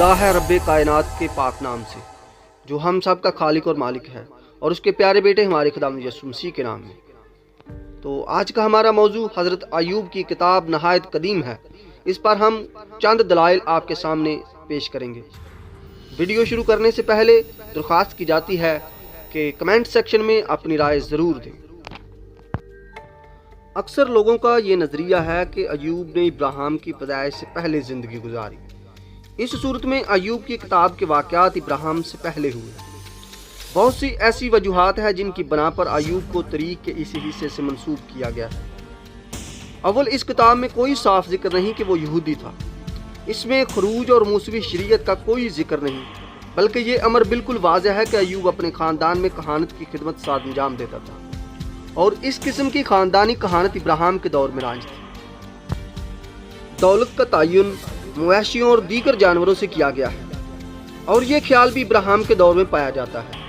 خدا ہے رب کائنات کے پاک نام سے، جو ہم سب کا خالق اور مالک ہے، اور اس کے پیارے بیٹے ہمارے خداوند یسوع مسیح کے نام میں۔ تو آج کا ہمارا موضوع حضرت ایوب کی کتاب نہایت قدیم ہے۔ اس پر ہم چند دلائل آپ کے سامنے پیش کریں گے۔ ویڈیو شروع کرنے سے پہلے درخواست کی جاتی ہے کہ کمنٹ سیکشن میں اپنی رائے ضرور دیں۔ اکثر لوگوں کا یہ نظریہ ہے کہ ایوب نے ابراہیم کی پیدائش سے پہلے زندگی گزاری۔ اس صورت میں ایوب کی کتاب کے واقعات ابراہیم سے پہلے ہوئے۔ بہت سی ایسی وجوہات ہیں جن کی بنا پر ایوب کو تاریخ کے اسی حصے سے منسوب کیا گیا ہے۔ اول، اس کتاب میں کوئی صاف ذکر نہیں کہ وہ یہودی تھا۔ اس میں خروج اور موسوی شریعت کا کوئی ذکر نہیں، بلکہ یہ امر بالکل واضح ہے کہ ایوب اپنے خاندان میں کہانت کی خدمت ساتھ انجام دیتا تھا، اور اس قسم کی خاندانی کہانت ابراہیم کے دور میں رائج تھی۔ دولت کا تعین مویشیوں اور دیگر جانوروں سے کیا گیا ہے، اور یہ خیال بھی ابراہیم کے دور میں پایا جاتا ہے۔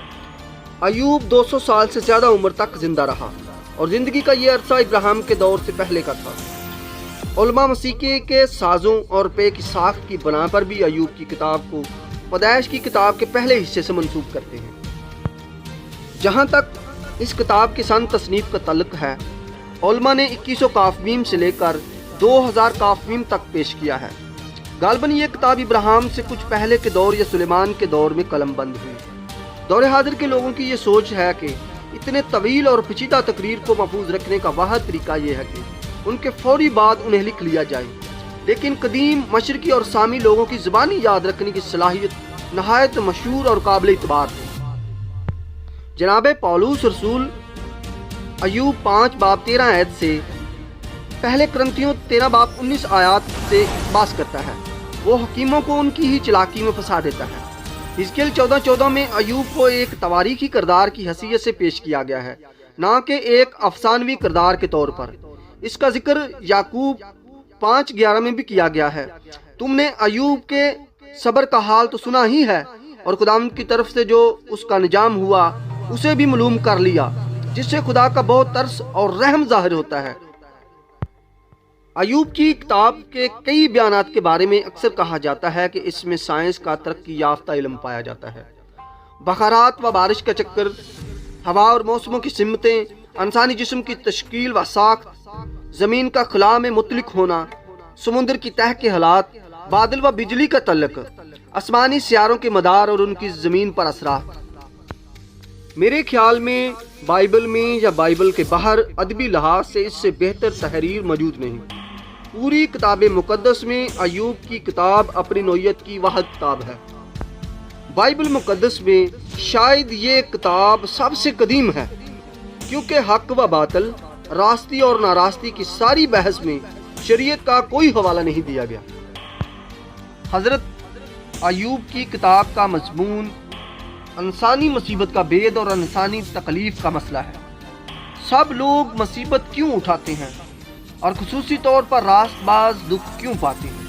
ایوب 200 سال سے زیادہ عمر تک زندہ رہا، اور زندگی کا یہ عرصہ ابراہیم کے دور سے پہلے کا تھا۔ علماء موسیقی کے سازوں اور پے کی ساخت کی بنا پر بھی ایوب کی کتاب کو پیدائش کی کتاب کے پہلے حصے سے منسوب کرتے ہیں۔ جہاں تک اس کتاب کی سن تصنیف کا تعلق ہے، علماء نے 2100 کافمیم سے لے کر 2000 کافمیم تک پیش کیا ہے۔ غالباً یہ کتاب ابراہیم سے کچھ پہلے کے دور یا سلیمان کے دور میں قلم بند ہوئی۔ دور حاضر کے لوگوں کی یہ سوچ ہے کہ اتنے طویل اور پیچیدہ تقریر کو محفوظ رکھنے کا واحد طریقہ یہ ہے کہ ان کے فوری بعد انہیں لکھ لیا جائے، لیکن قدیم مشرقی اور سامی لوگوں کی زبانی یاد رکھنے کی صلاحیت نہایت مشہور اور قابل اعتبار ہے۔ جناب پولس رسول ایوب 5 باب 13 آیت سے پہلے کرنتھیوں 13 باب 19 آیات سے اقتباس کرتا ہے۔ وہ حکیموں کو ان کی ہی چلاکی میں پھنسا دیتا ہے۔ حزقیل 14:14 میں ایوب کو ایک تواریخی کردار کی حیثیت سے پیش کیا گیا ہے، نہ کہ ایک افسانوی کردار کے طور پر۔ اس کا ذکر یعقوب 5:11 میں بھی کیا گیا ہے۔ تم نے ایوب کے صبر کا حال تو سنا ہی ہے، اور خداوند کی طرف سے جو اس کا انجام ہوا اسے بھی معلوم کر لیا، جس سے خدا کا بہت ترس اور رحم ظاہر ہوتا ہے۔ ایوب کی کتاب کے کئی بیانات کے بارے میں اکثر کہا جاتا ہے کہ اس میں سائنس کا ترقی یافتہ علم پایا جاتا ہے۔ بخارات و بارش کا چکر، ہوا اور موسموں کی سمتیں، انسانی جسم کی تشکیل و ساخت، زمین کا خلا میں مطلق ہونا، سمندر کی تہ کے حالات، بادل و بجلی کا تعلق، آسمانی سیاروں کے مدار اور ان کی زمین پر اثرات۔ میرے خیال میں بائبل میں یا بائبل کے باہر ادبی لحاظ سے اس سے بہتر تحریر موجود نہیں۔ پوری کتاب مقدس میں ایوب کی کتاب اپنی نوعیت کی واحد کتاب ہے۔ بائبل مقدس میں شاید یہ کتاب سب سے قدیم ہے، کیونکہ حق و باطل، راستی اور ناراستی کی ساری بحث میں شریعت کا کوئی حوالہ نہیں دیا گیا۔ حضرت ایوب کی کتاب کا مضمون انسانی مصیبت کا بید اور انسانی تکلیف کا مسئلہ ہے۔ سب لوگ مصیبت کیوں اٹھاتے ہیں، اور خصوصی طور پر راست باز دکھ کیوں پاتے ہیں؟